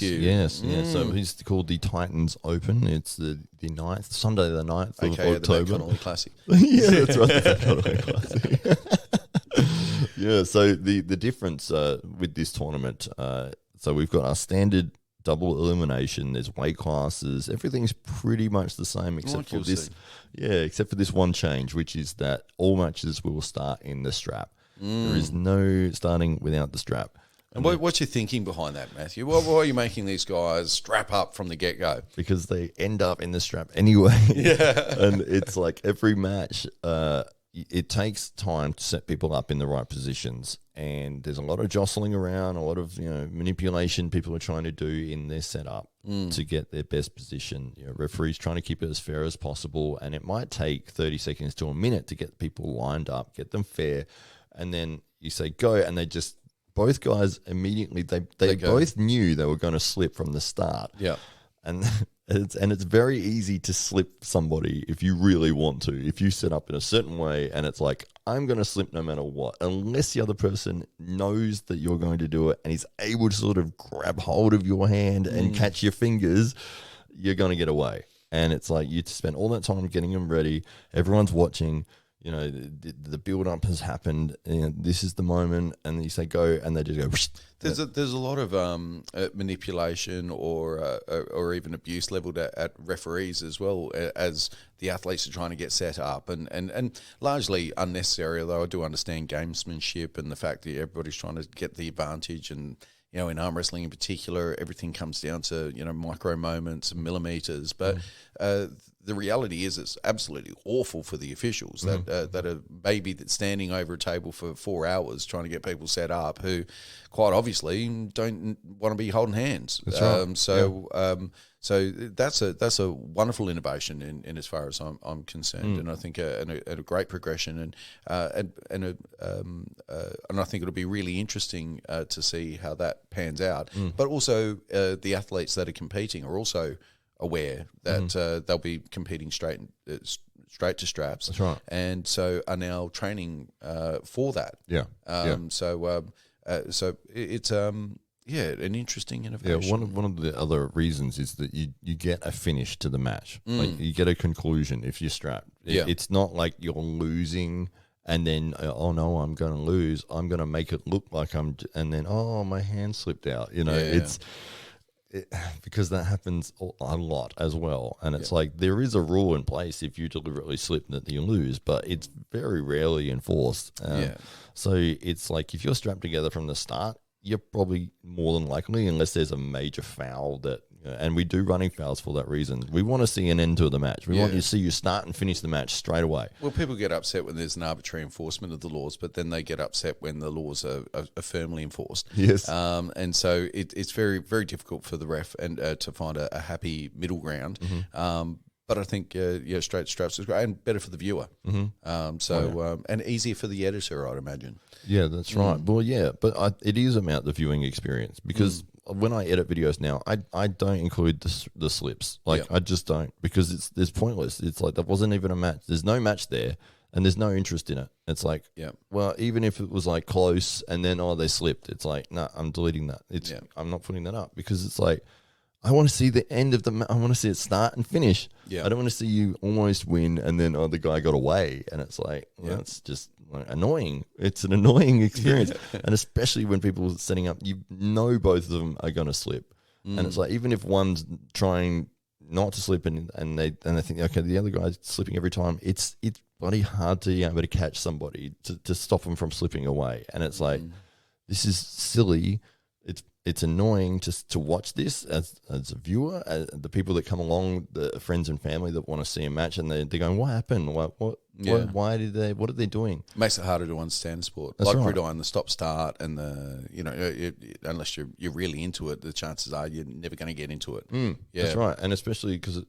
Yes, yeah. So it's called the Titans Open. It's the 9th, Sunday the 9th of October. The Connelly Classic. Yeah, that's right. The Connelly Classic. Yeah, so the difference with this tournament, so we've got our standard double elimination. There's weight classes. Everything's pretty much the same except for this. Yeah, except for this one change, which is that all matches will start in the strap. There is no starting without the strap. And what's your thinking behind that, Matthew? Why are you making these guys strap up from the get-go? Because they end up in the strap anyway. Yeah. And it's like every match, it takes time to set people up in the right positions. And there's a lot of jostling around, a lot of manipulation people are trying to do in their setup to get their best position. Referees trying to keep it as fair as possible. And it might take 30 seconds to a minute to get people lined up, get them fair. And then you say go, and they just... Both guys immediately, they both knew they were going to slip from the start. Yeah. And it's very easy to slip somebody if you really want to. If you set up in a certain way and it's like, I'm going to slip no matter what, unless the other person knows that you're going to do it and is able to sort of grab hold of your hand and catch your fingers, you're going to get away. And it's like you spend all that time getting them ready. Everyone's watching. The build-up has happened. This is the moment, and you say go, and they just go. Whoosh. There's a lot of manipulation or even abuse leveled at referees as well as the athletes are trying to get set up, and largely unnecessary. Although I do understand gamesmanship and the fact that everybody's trying to get the advantage, and in arm wrestling in particular, everything comes down to micro moments and millimeters, but. The reality is it's absolutely awful for the officials that a baby that's standing over a table for 4 hours trying to get people set up who quite obviously don't want to be holding hands. That's right. So that's a wonderful innovation in as far as I'm concerned, and I think a great progression, and I think it'll be really interesting to see how that pans out. But also the athletes that are competing are also aware that they'll be competing straight to straps. That's right. And so are now training for that. Yeah. So it's an interesting innovation. Yeah, one of the other reasons is that you get a finish to the match. Like you get a conclusion if you're strapped. It's not like you're losing and then, oh no, I'm going to lose. I'm going to make it look like and then, oh, my hand slipped out. Because that happens a lot as well. And it's like there is a rule in place if you deliberately slip that you lose, but it's very rarely enforced. So it's like if you're strapped together from the start, you're probably more than likely, unless there's a major foul that, and we do running fouls for that reason. We want to see an end to the match. We want to see you start and finish the match straight away. Well, people get upset when there's an arbitrary enforcement of the laws, but then they get upset when the laws are firmly enforced. Yes. And so it's very, very difficult for the ref and to find a happy middle ground. But I think straight straps is great and better for the viewer. And easier for the editor, I'd imagine. Yeah, that's right. Well, yeah, but it is about the viewing experience because when I edit videos now, I don't include the slips. I just don't, because it's pointless. It's like there wasn't even a match. There's no match there, and there's no interest in it. It's like, well, even if it was like close and then they slipped, it's like, no, I'm deleting that. I'm not putting that up because it's like, I want to see the end of I want to see it start and finish. I don't want to see you almost win and then the guy got away, and it's like, it's just annoying. It's an annoying experience, and especially when people are setting up, both of them are going to slip, and it's like even if one's trying not to slip and they think okay, the other guy's slipping every time, it's bloody hard to be able to catch somebody to stop them from slipping away, and it's like this is silly. It's annoying to watch this as a viewer, the people that come along, the friends and family that want to see a match, and they're going, what happened? What are they doing? Makes it harder to understand sport. That's like right. gridiron, the stop start and unless you're really into it, the chances are you're never going to get into it. That's right. And especially because,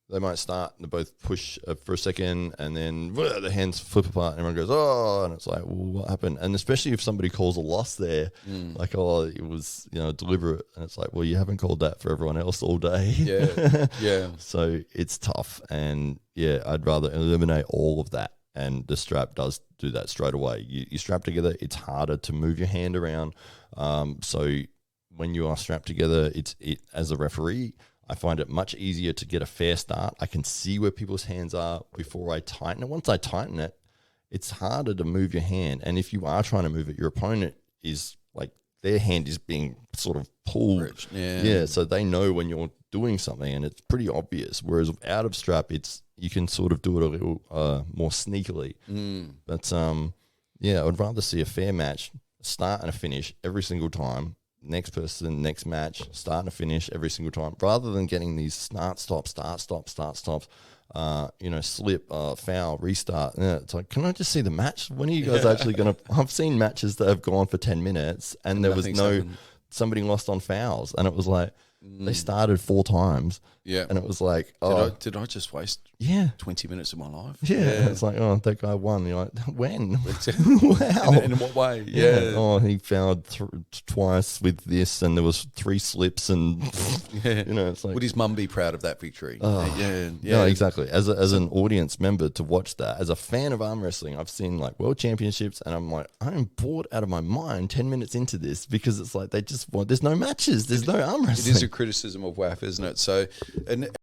they might start and they both push for a second and then the hands flip apart and everyone goes, oh, and it's like, well, what happened? And especially if somebody calls a loss there, like, oh, it was, deliberate. And it's like, well, you haven't called that for everyone else all day. Yeah. So it's tough. And I'd rather eliminate all of that. And the strap does do that straight away. You strap together, it's harder to move your hand around. So when you are strapped together, as a referee, I find it much easier to get a fair start. I can see where people's hands are before I tighten it. Once I tighten it, it's harder to move your hand. And if you are trying to move it, your opponent is like, their hand is being sort of pulled. Yeah, so they know when you're doing something, and it's pretty obvious. Whereas out of strap, you can sort of do it a little more sneakily. But yeah, I would rather see a fair match, start and a finish every single time. Next person, next match, start and finish every single time, rather than getting these start, stop, stops, slip, foul, restart. Yeah, it's like, can I just see the match? When are you guys actually going to? I've seen matches that have gone for 10 minutes and there was somebody lost on fouls, and it was like, they started 4 times. Yeah. And it was like, did I just waste 20 minutes of my life? Yeah. It's like, that guy won. You're like, when? Wow. In what way? Yeah. Oh, he fouled twice with this, and there was 3 slips, and it's like, would his mum be proud of that victory? No, exactly. As an audience member to watch that, as a fan of arm wrestling, I've seen like world championships, and I'm like, I'm bored out of my mind 10 minutes into this, because it's like, they just want, there's no matches, there's no arm wrestling. It is a criticism of WAF, isn't it? So, and